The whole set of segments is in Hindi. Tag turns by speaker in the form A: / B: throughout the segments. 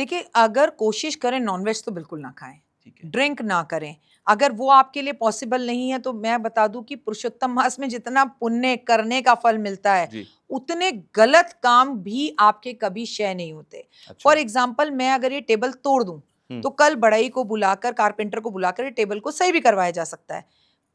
A: देखिए, अगर कोशिश करें नॉनवेज तो बिल्कुल ना खाएं,
B: ठीक है।
A: ड्रिंक ना करें। अगर वो आपके लिए पॉसिबल नहीं है तो मैं बता दूं कि पुरुषोत्तम मास में जितना पुण्य करने का फल मिलता है,
B: जी।
A: उतने गलत काम भी आपके कभी क्षय नहीं होते।
B: अच्छा।
A: फॉर एग्जाम्पल, मैं अगर ये टेबल तोड़ दूं
B: हुँ।
A: तो कल बढ़ई को बुलाकर, कारपेंटर को बुलाकर ये टेबल को सही भी करवाया जा सकता है।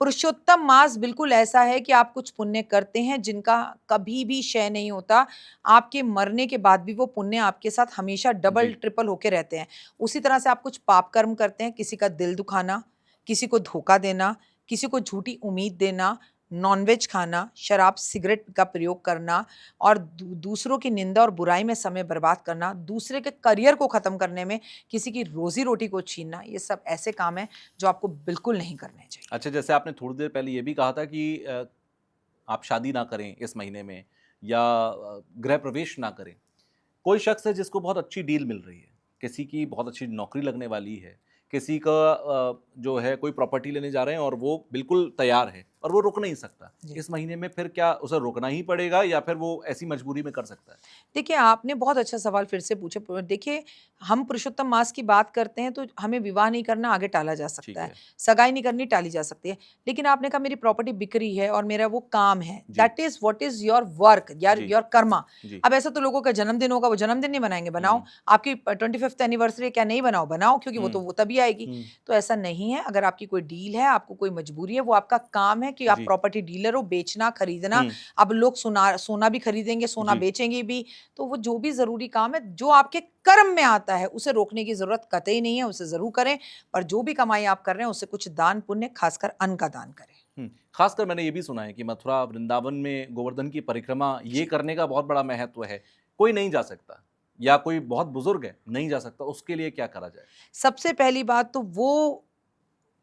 A: पुरुषोत्तम मास बिल्कुल ऐसा है कि आप कुछ पुण्य करते हैं जिनका कभी भी क्षय नहीं होता। आपके मरने के बाद भी वो पुण्य आपके साथ हमेशा डबल
B: जी।
A: ट्रिपल होके रहते हैं। उसी तरह से आप कुछ पाप कर्म करते हैं, किसी का दिल दुखाना, किसी को धोखा देना, किसी को झूठी उम्मीद देना, नॉनवेज खाना, शराब सिगरेट का प्रयोग करना और दूसरों की निंदा और बुराई में समय बर्बाद करना, दूसरे के करियर को ख़त्म करने में किसी की रोज़ी रोटी को छीनना, ये सब ऐसे काम हैं जो आपको बिल्कुल नहीं करने चाहिए।
B: अच्छा, जैसे आपने थोड़ी देर पहले ये भी कहा था कि आप शादी ना करें इस महीने में या गृह प्रवेश ना करें। कोई शख्स है जिसको बहुत अच्छी डील मिल रही है, किसी की बहुत अच्छी नौकरी लगने वाली है, किसी का जो है कोई प्रॉपर्टी लेने जा रहे हैं और वो बिल्कुल तैयार है और वो रुक नहीं सकता।
A: जी।
B: इस महीने में फिर क्या उसे रुकना ही पड़ेगा या फिर वो ऐसी मजबूरी में कर सकता है?
A: देखिए, आपने बहुत अच्छा सवाल फिर से पूछा। देखिए, हम पुरुषोत्तम मास की बात करते हैं तो हमें विवाह नहीं करना आगे टाला जा
B: ठीक
A: सकता है,
B: है।
A: सगाई नहीं करनी टाली जा सकती है। लेकिन आपने कहा मेरी प्रॉपर्टी बिक रही है और मेरा वो काम है,
B: जी।
A: That is what is your work, यार
B: जी।
A: योर कर्मा।
B: जी।
A: अब ऐसा तो लोगों का जन्मदिन होगा, वो जन्मदिन नहीं मनाएँगे, बनाओ।
B: हुँ।
A: आपकी 25th एनिवर्सरी है, क्या नहीं बनाओ? बनाओ, क्योंकि
B: हुँ।
A: वो तभी आएगी।
B: हुँ।
A: तो ऐसा नहीं है, अगर आपकी कोई डील है, आपको कोई मजबूरी है, वो आपका काम है कि आप
B: जी।
A: प्रॉपर्टी डीलर हो, बेचना, खरीदना।
B: हुँ।
A: अब लोग सोना भी खरीदेंगे, सोना
B: जी।
A: बेचेंगे भी। तो वो जो भी ज़रूरी काम है, जो आपके कर्म में आता है, उसे रोकने की ज़रूरत कतई नहीं है, उसे ज़रूर करें। पर जो भी कमाई आप कर रहे हैं, उससे कुछ दान पुण्य, खासकर अन्न का दान करें।
B: हुँ। ख़ासकर मैंने ये भी सुना है कि मथुरा, वृंदावन में गोवर्धन की परिक्रमा ये
A: जी।
B: करने का बहुत बड़ा महत्व है। कोई नहीं जा सकता या कोई बहुत बुज़ुर्ग है, नहीं जा सकता, उसके लिए क्या करा जाए?
A: सबसे पहली बात तो वो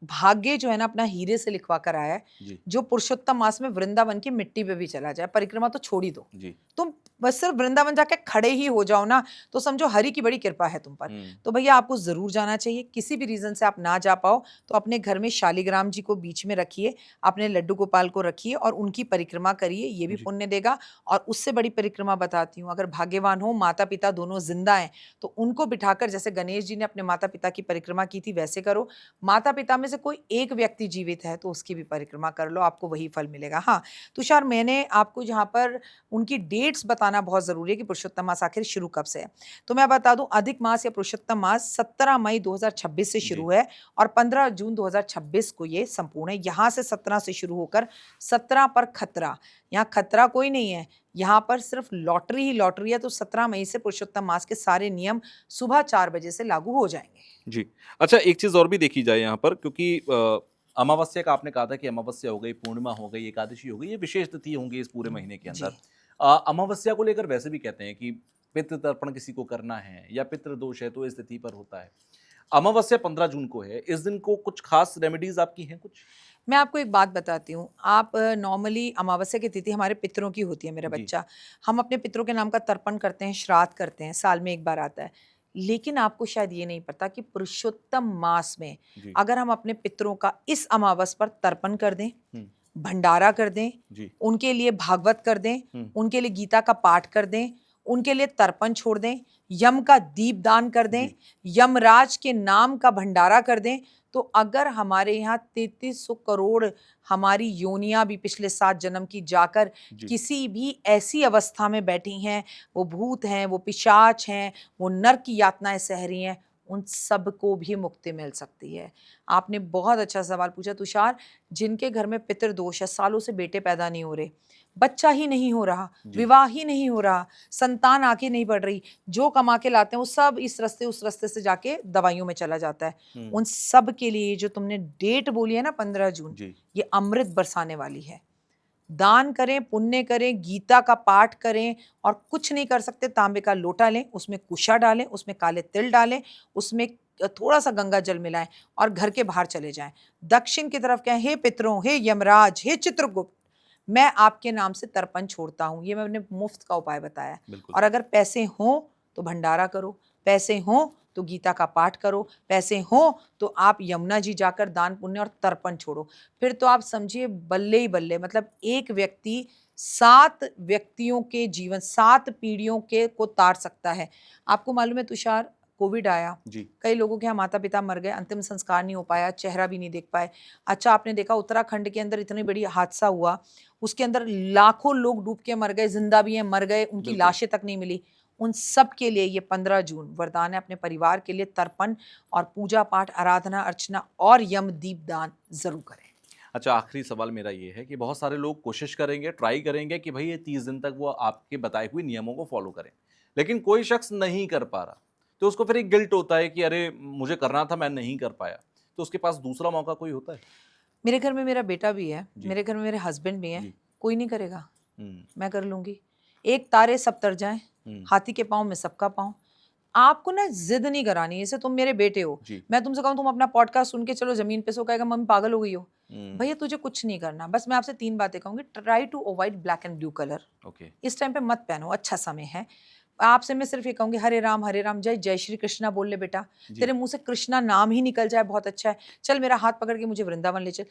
A: भाग्य जो है ना अपना हीरे से लिखवा कर आया है,
B: जी।
A: जो पुरुषोत्तम मास में वृंदावन की मिट्टी पे भी चला जाए, परिक्रमा तो छोड़ ही दो।
B: जी।
A: तुम बस सिर्फ वृंदावन जाके खड़े ही हो जाओ ना, तो समझो हरि की बड़ी कृपा है तुम पर।
B: हुँ।
A: तो भैया आपको ज़रूर जाना चाहिए, किसी भी रीज़न से आप ना जा पाओ, तो अपने घर में शालिग्राम जी को बीच में रखिए, अपने लड्डू गोपाल को रखिए और उनकी परिक्रमा करिए, ये भी
B: जी।
A: पुण्य देगा। और उससे बड़ी परिक्रमा बताती हूँ, अगर भाग्यवान हो, माता-पिता दोनों ज़िंदा हैं, तो उनको बिठाकर जैसे गणेश जी ने अपने माता-पिता की परिक्रमा की थी, वैसे करो। माता-पिता में से कोई एक व्यक्ति जीवित है, तो उसकी भी परिक्रमा कर लो, आपको वही फल मिलेगा। हाँ, तुषार, मैंने आपको जहाँ पर उनकी डेट्स बताना बहुत ज़रूरी है कि पुरुषोत्तम मास आखिर शुरू कब से है। तो मैं बता दूँ, अधिक मास या पुरुषोत्तम मास 17 मई 2026 से
B: जी।
A: शुरू है और 15 जून 2026 को ये संपूर्ण है। यहाँ से 17 से शुरू होकर 17 पर खतरा। यहाँ खतरा कोई नहीं है, यहाँ पर सिर्फ लॉटरी ही लॉटरी है। तो 17 मई से पुरुषोत्तम मास के सारे नियम सुबह 4 बजे से लागू हो जाएँगे।
B: जी। अच्छा, एक चीज़ और भी देखी जाए यहाँ पर क्योंकि अमावस्या का आपने कहा था कि अमावस्या हो गई, पूर्णिमा हो गई, एकादशी हो गई, ये विशेष तिथि होंगी इस पूरे महीने के
A: जी।
B: अंदर। अमावस्या को लेकर वैसे भी कहते हैं कि पितृ तर्पण किसी को करना है या पितृ दोष है तो इस तिथि पर होता है। अमावस्या 15 जून को है, इस दिन को कुछ खास रेमेडीज़ आपकी हैं कुछ?
A: मैं आपको एक बात बताती हूँ, आप नॉर्मली अमावस्या की तिथि हमारे पितरों की होती है मेरा
B: जी।
A: बच्चा। हम अपने पितरों के नाम का तर्पण करते हैं, श्राद्ध करते हैं, साल में 1 बार आता है। लेकिन आपको शायद ये नहीं पता कि पुरुषोत्तम मास में
B: जी।
A: अगर हम अपने पितरों का इस अमावस पर तर्पण कर दें,
B: हुँ।
A: भंडारा कर दें,
B: जी।
A: उनके लिए भागवत कर दें,
B: हुँ।
A: उनके लिए गीता का पाठ कर दें, उनके लिए तर्पण छोड़ दें, यम का दीपदान कर दें,
B: जी।
A: यमराज के नाम का भंडारा कर दें, तो अगर हमारे यहाँ 3300 करोड़ हमारी योनियाँ भी पिछले 7 जन्म की जाकर
B: जी।
A: किसी भी ऐसी अवस्था में बैठी हैं, वो भूत हैं, वो पिशाच हैं, वो नर्क की यातनाएँ सह रही हैं, उन सबको भी मुक्ति मिल सकती है। आपने बहुत अच्छा सवाल पूछा तुषार, जिनके घर में पितृदोष है, सालों से बेटे पैदा नहीं हो रहे, बच्चा ही नहीं हो रहा,
B: जी।
A: विवाह ही नहीं हो रहा, संतान आगे नहीं बढ़ रही, जो कमा के लाते हैं वो सब इस रास्ते उस रास्ते से जाके दवाइयों में चला जाता है।
B: हुँ।
A: उन सब के लिए जो तुमने डेट बोली है ना 15 जून,
B: जी।
A: ये अमृत बरसाने वाली है। दान करें, पुण्य करें, गीता का पाठ करें और कुछ नहीं कर सकते, तांबे का लोटा लें, उसमें कुशा डालें, उसमें काले तिल डालें, उसमें थोड़ा-सा गंगा जल मिलाएँ और घर के बाहर चले जाएँ। दक्षिण की तरफ कहें, हे पितरों, हे यमराज, हे चित्रगुप्त, मैं आपके नाम से तर्पण छोड़ता हूँ। ये मैंने मुफ्त का उपाय बताया है।
B: बिल्कुल।
A: और अगर पैसे हों तो भंडारा करो, पैसे हों तो गीता का पाठ करो, पैसे हों तो आप यमुना जी जाकर दान पुण्य और तर्पण छोड़ो। फिर तो आप समझिए बल्ले ही बल्ले, मतलब एक व्यक्ति 7 व्यक्तियों के जीवन, 7 पीढ़ियों के को तार सकता है। आपको मालूम है तुषार, कोविड आया,
B: जी,
A: कई लोगों के यहाँ माता पिता मर गए, अंतिम संस्कार नहीं हो पाया, चेहरा भी नहीं देख पाए। अच्छा, आपने देखा उत्तराखंड के अंदर इतनी बड़ी हादसा हुआ, उसके अंदर लाखों लोग डूब के मर गए, जिंदा भी हैं, मर गए, उनकी
B: बिल्कुल।
A: लाशें तक नहीं मिली। उन सब के लिए ये 15 जून वरदान है, अपने परिवार के लिए तर्पण और पूजा पाठ, आराधना, अर्चना और यम दीपदान जरूर करें।
B: अच्छा, आखिरी सवाल मेरा ये है कि बहुत सारे लोग कोशिश करेंगे, ट्राई करेंगे कि भई ये 30 दिन तक वो आपके बताए हुए नियमों को फ़ॉलो करें। लेकिन कोई शख्स नहीं कर पा रहा, तो उसको फिर एक गिल्ट होता है कि अरे! मुझे करना था, मैं नहीं कर पाया। तो उसके पास दूसरा मौका कोई होता है?
A: मेरे घर में मेरा बेटा भी है,
B: जी,
A: मेरे घर में मेरे हस्बैंड भी हैं,
B: जी।
A: कोई नहीं करेगा,
B: हुँ,
A: मैं कर लूँगी। एक तारे सब तर जाएँ,
B: हुँ।
A: हाथी के पाँव में सबका पाँव। आपको ना ज़िद नहीं करानी है, जैसे तुम मेरे बेटे हो,
B: जी।
A: मैं तुमसे कहूँ तुम अपना पॉडकास्ट सुन के चलो ज़मीन पे सो, कहेगा मम्मी पागल हो गई हो।
B: हुँ,
A: भैया तुझे कुछ नहीं करना, बस मैं आपसे 3 बातें कहूँगी, try to avoid black and blue colour.
B: Okay.
A: इस टाइम पे मत पहनो, अच्छा समय है। आपसे मैं सिर्फ़ ये कहूँगी हरे राम, जय जय श्री कृष्णा बोल ले बेटा।
B: जी।
A: तेरे मुँह से कृष्णा नाम ही निकल जाए बहुत अच्छा है। चल मेरा हाथ पकड़ के मुझे वृंदावन ले चल।